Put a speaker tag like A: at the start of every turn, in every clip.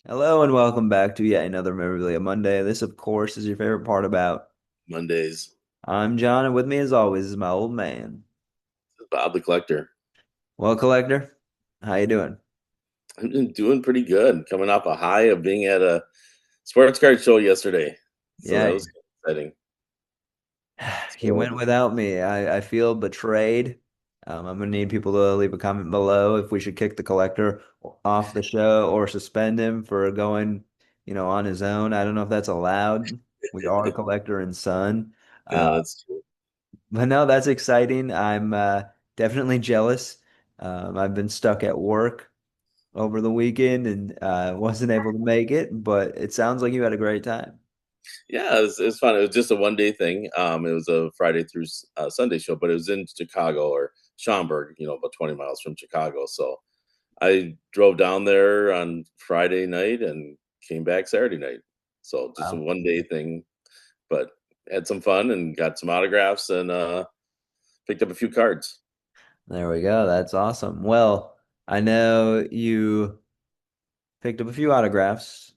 A: Hello and welcome back to yet another Memorabilia Monday. This, of course, is your favorite part about.
B: Mondays.
A: I'm John, and with me, as always, is my old man.
B: Bob the Collector.
A: Well, Collector, how you doing?
B: I've been doing pretty good. Coming off a high of being at a sports card show yesterday. So that
A: Yeah,
B: was exciting.
A: you
B: So
A: went without me. I feel betrayed. I'm gonna need people to leave a comment below if we should kick the Collector off the show or suspend him for going, on his own. I don't know if that's allowed. We are Collector and Son.
B: yeah,
A: Uh,
B: that's true.
A: But no, that's exciting. I'm definitely jealous. I've been stuck at work over the weekend and wasn't able to make it, but it sounds like you had a great time.
B: Yeah, it was fun. It was just a 1 day thing. It was a Friday through Sunday show, but it was in Chicago or Schaumburg, about 20 miles from Chicago. So I drove down there on Friday night and came back Saturday night. So just a
A: Wow.
B: 1 day thing, but had some fun and got some autographs and picked up a few cards.
A: There we go. That's awesome. Well, I know you picked up a few autographs.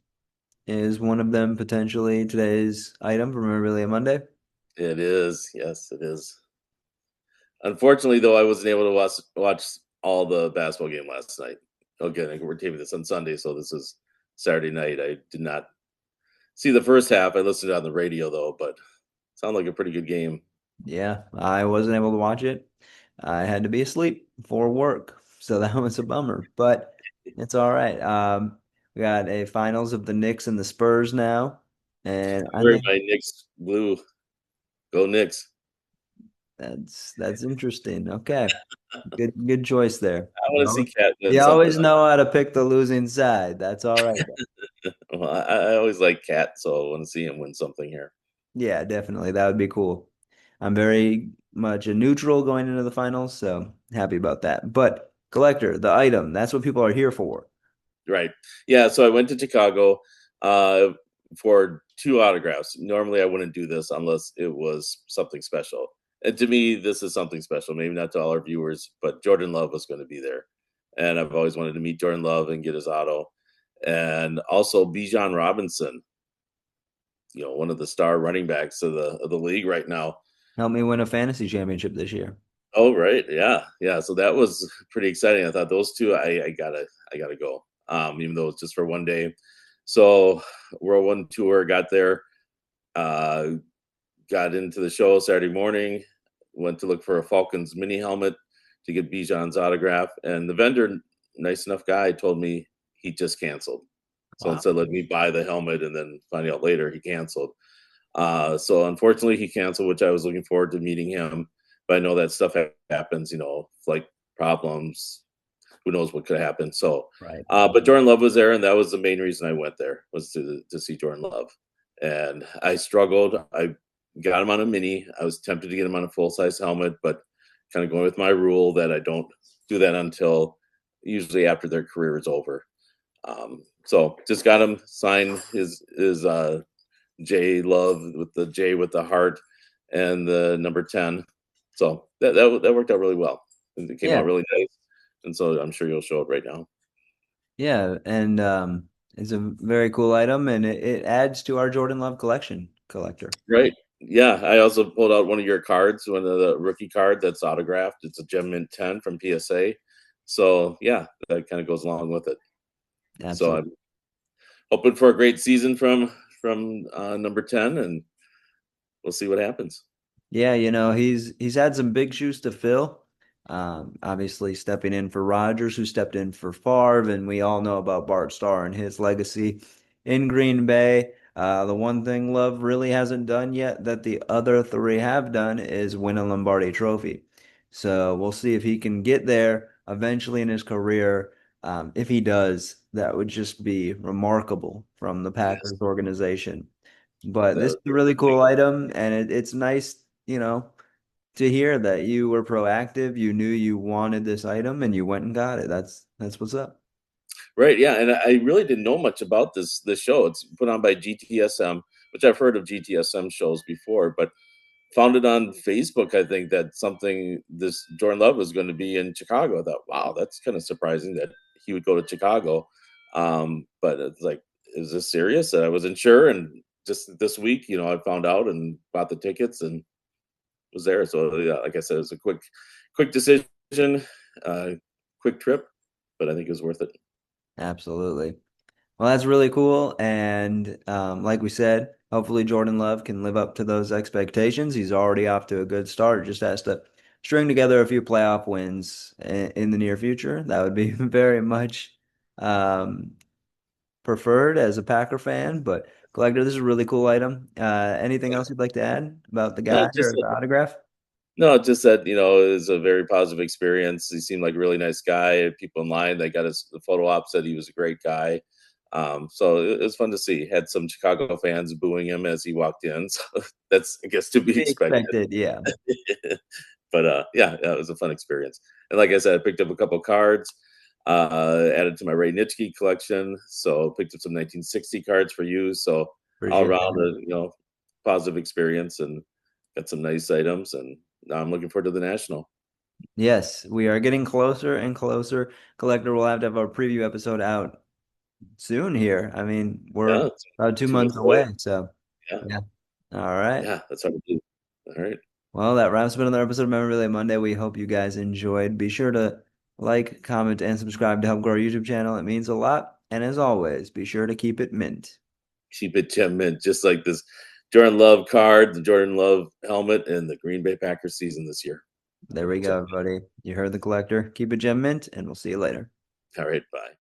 A: Is one of them potentially today's item from Memorabilia Monday?
B: It is. Yes, it is. Unfortunately, though, I wasn't able to watch all the basketball game last night. Again, we're taping this on Sunday, so this is Saturday night. I did not see the first half. I listened on the radio though, but sounded like a pretty good game.
A: Yeah, I wasn't able to watch it. I had to be asleep for work, so that was a bummer, but it's all right. We got a finals of the Knicks and the Spurs now, and
B: I'm
A: I
B: wearing
A: think
B: my Knicks blue. Go Knicks!
A: that's interesting. Okay, good choice there.
B: I want to see Cat win
A: You
B: something.
A: always know how to pick the losing side. That's all right.
B: Well, I always like Cat, so I want to see him win something here.
A: Yeah, definitely. That would be cool. I'm very much a neutral going into the finals, so happy about that. But collector, the item, that's what people are here for.
B: Right. Yeah. So I went to Chicago uh, for two autographs. Normally, I wouldn't do this unless it was something special. And to me, this is something special. Maybe not to all our viewers, but Jordan Love was going to be there, and I've always wanted to meet Jordan Love and get his auto. And also Bijan Robinson, one of the star running backs of the league right now.
A: Help me win a fantasy championship this year.
B: Oh, right. Yeah. Yeah. So that was pretty exciting. I thought those two, I gotta go. Even though it's just for 1 day. So World One Tour got there, uh, got into the show Saturday morning, went to look for a Falcons mini helmet to get Bijan's autograph. And the vendor, nice enough guy, told me he just canceled. So
A: Wow.
B: instead, let me buy the helmet and then find out later he canceled. So unfortunately, he canceled, which I was looking forward to meeting him. But I know that stuff happens, flight problems. Who knows what could happen? So,
A: Right.
B: but Jordan Love was there, and that was the main reason I went there was to see Jordan Love. And I struggled. I got him on a mini. I was tempted to get him on a full size helmet, but kind of going with my rule that I don't do that until usually after their career is over. So just got him sign his J Love with the J with the heart and the number 10. So that worked out really well. It came
A: Yeah.
B: out really nice. And so I'm sure you'll show it right now.
A: Yeah. And it's a very cool item and it adds to our Jordan Love collection, collector.
B: Right. Yeah. I also pulled out one of your cards, one of the rookie card that's autographed. It's a Gem Mint 10 from PSA. So yeah, that kind of goes along with it. So
A: Absolutely.
B: I'm hoping for a great season from number 10, and we'll see what happens.
A: Yeah, he's had some big shoes to fill. Obviously stepping in for Rodgers, who stepped in for Favre, and we all know about Bart Starr and his legacy in Green Bay. The one thing Love really hasn't done yet that the other three have done is win a Lombardi trophy. So we'll see if he can get there eventually in his career. If he does, that would just be remarkable from the
B: Yes.
A: Packers organization. But this
B: That
A: is a really cool item, and it's nice, to hear that you were proactive, you knew you wanted this item, and you went and got it. That's what's up.
B: Right, yeah, and I really didn't know much about this show. It's put on by GTSM, which I've heard of GTSM shows before, but found it on Facebook. I think that something this Jordan Love was going to be in Chicago. I thought, wow, that's kind of surprising that he would go to Chicago. But it's like, is this serious? I wasn't sure, and just this week, I found out and bought the tickets and was there. So yeah, like I said, it was a quick decision, uh, quick trip, but I think it was worth it.
A: Absolutely. Well, that's really cool. And like we said, hopefully Jordan Love can live up to those expectations. He's already off to a good start. Just has to string together a few playoff wins in the near future. That would be very much um, preferred as a Packer fan. But Collector, this is a really cool item. Anything else you'd like to add about the
B: No,
A: guy or the autograph?
B: just that it was a very positive experience. He seemed like a really nice guy. People in line, they got his the photo op said he was a great guy. So it was fun to see. Had some Chicago fans booing him as he walked in. So that's, I guess, to be
A: Be
B: expected.
A: expected, yeah.
B: But yeah, it was a fun experience. And like I said, I picked up a couple cards, added to my Ray Nitschke collection. So picked up some 1960 cards for you. So all
A: Appreciate
B: around,
A: that.
B: positive experience and got some nice items. And now I'm looking forward to the national.
A: Yes, we are getting closer and closer. Collector will have to have our preview episode out soon here. I mean, we're
B: Yeah, it's
A: about two
B: 2 months
A: months
B: away.
A: away. So,
B: Yeah,
A: yeah. All right.
B: yeah, that's hard to do. All right,
A: Well, that wraps up another episode of Memorabilia Monday. We hope you guys enjoyed. Be sure to like, comment, and subscribe to help grow our YouTube channel. It means a lot. And as always, be sure to keep it mint.
B: keep it 10 minutes, just like this Jordan Love card, the Jordan Love helmet, and the Green Bay Packers season this year.
A: There
B: Keep
A: we
B: it 10
A: go, everybody. You heard the collector. Keep it gem mint, and we'll see you later.
B: minutes. All right, bye.